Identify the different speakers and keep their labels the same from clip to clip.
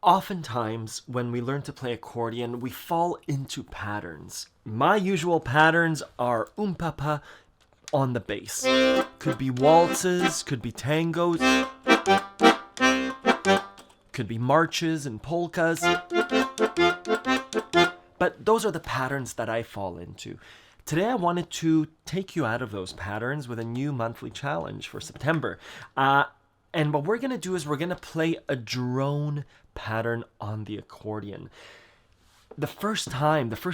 Speaker 1: Oftentimes, when we learn to play accordion, we fall into patterns. My usual patterns are papa on the bass. Could be waltzes, could be tangos, could be marches and polkas. But those are the patterns that I fall into. Today I wanted to take you out of those patterns with a new monthly challenge for September. And what we're going to do is we're going to play a drone pattern on the accordion. The first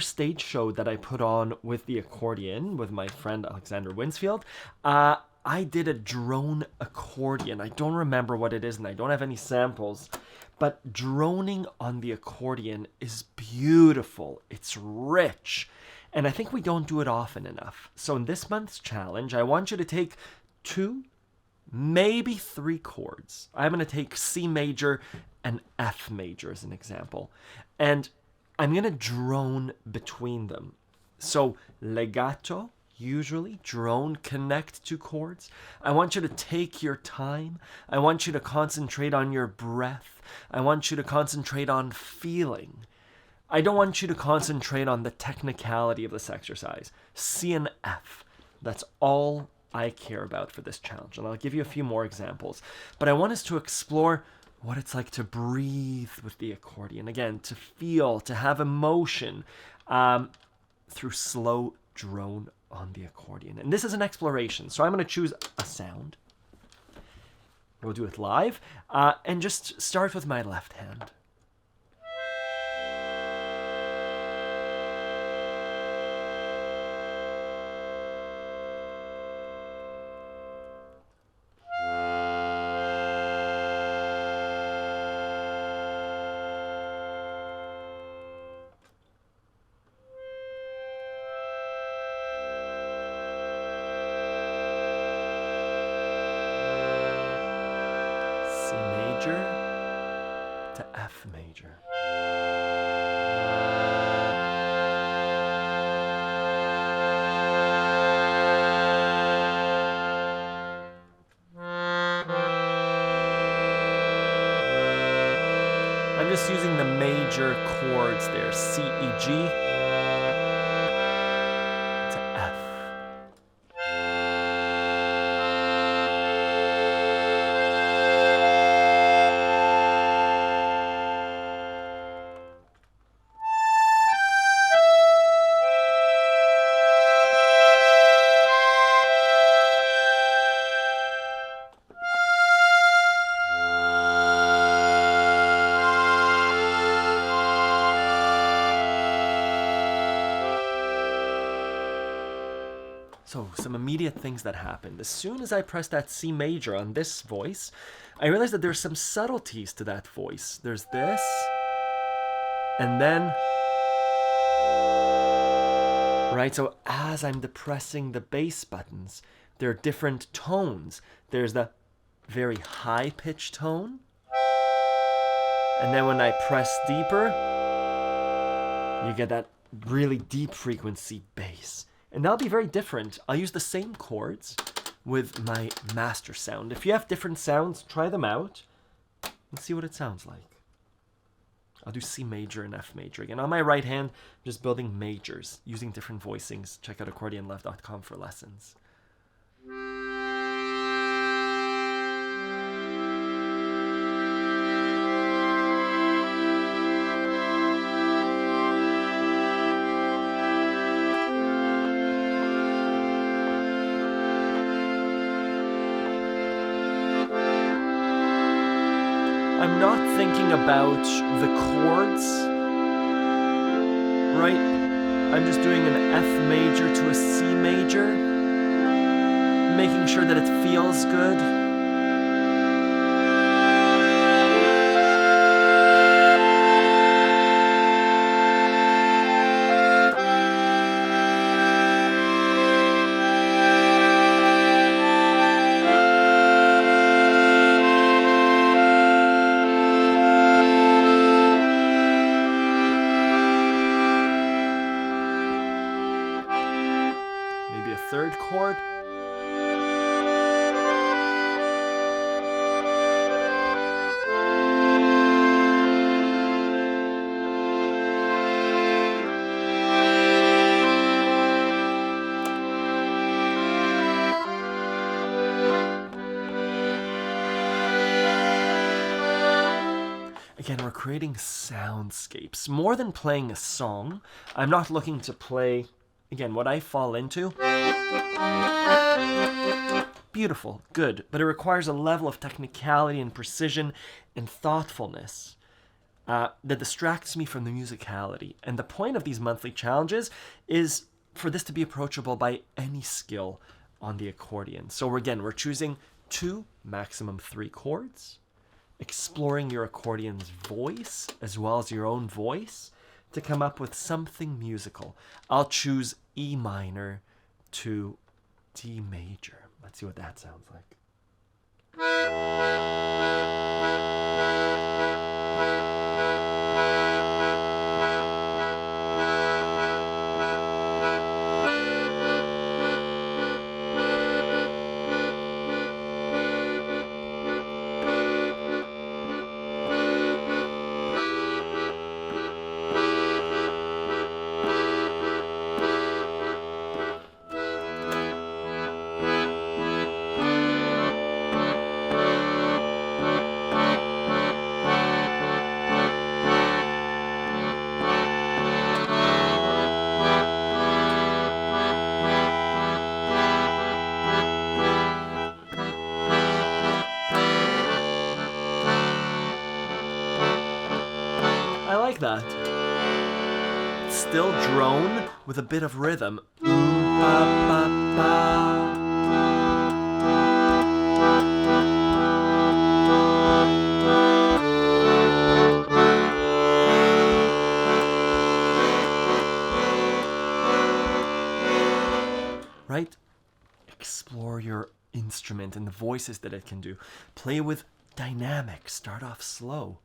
Speaker 1: stage show that I put on with the accordion with my friend Alexander Winsfield, I did a drone accordion. I don't remember what it is and I don't have any samples, but droning on the accordion is beautiful. It's rich. And I think we don't do it often enough. So in this month's challenge, I want you to take 2, maybe 3 chords. I'm going to take C major and F major as an example. And I'm going to drone between them. So legato, usually, drone, connect 2 chords. I want you to take your time. I want you to concentrate on your breath. I want you to concentrate on feeling. I don't want you to concentrate on the technicality of this exercise. C and F. That's all I care about for this challenge. And I'll give you a few more examples. But I want us to explore what it's like to breathe with the accordion. Again, to feel, to have emotion through slow drone on the accordion. And this is an exploration. So I'm going to choose a sound. We'll do it live. And just start with my left hand. C major to F major. I'm just using the major chords there, C, E, G to F. So some immediate things that happened. As soon as I pressed that C major on this voice, I realized that there's some subtleties to that voice. There's this, and then, right? So as I'm depressing the bass buttons, there are different tones. There's the very high pitch tone, and then when I press deeper, you get that really deep frequency bass. And that'll be very different. I'll use the same chords with my master sound. If you have different sounds, try them out and see what it sounds like. I'll do C major and F major. Again, on my right hand, I'm just building majors, using different voicings. Check out accordionlove.com for lessons. I'm not thinking about the chords, right? I'm just doing an F major to a C major, making sure that it feels good. Maybe a third chord. Again, we're creating soundscapes. More than playing a song, I'm not looking to play, again, what I fall into. Beautiful, good, but it requires a level of technicality and precision and thoughtfulness that distracts me from the musicality. And the point of these monthly challenges is for this to be approachable by any skill on the accordion. So we're choosing 2, maximum 3 chords, exploring your accordion's voice as well as your own voice to come up with something musical. I'll choose E minor to D major. Let's see what that sounds like. I like that. It's still drone with a bit of rhythm. Right? Explore your instrument and the voices that it can do. Play with dynamics. Start off slow.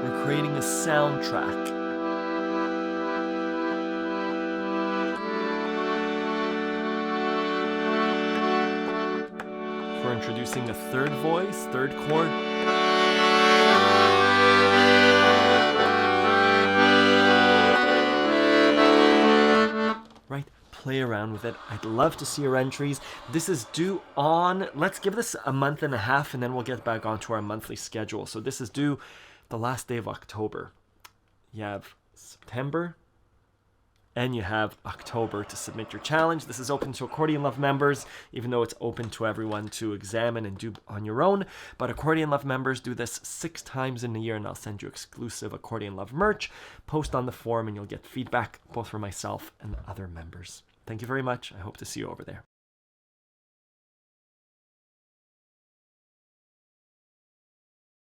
Speaker 1: We're creating a soundtrack. We're introducing a third voice, third chord. Right? Play around with it. I'd love to see your entries. This is due on, let's give this a month and a half and then we'll get back onto our monthly schedule. So this is due the last day of October. You have September and you have October to submit your challenge. This is open to Accordion Love members, even though it's open to everyone to examine and do on your own. But Accordion Love members do this 6 times in a year, and I'll send you exclusive Accordion Love merch. Post on the forum and you'll get feedback both from myself and other members. Thank you very much. I hope to see you over there.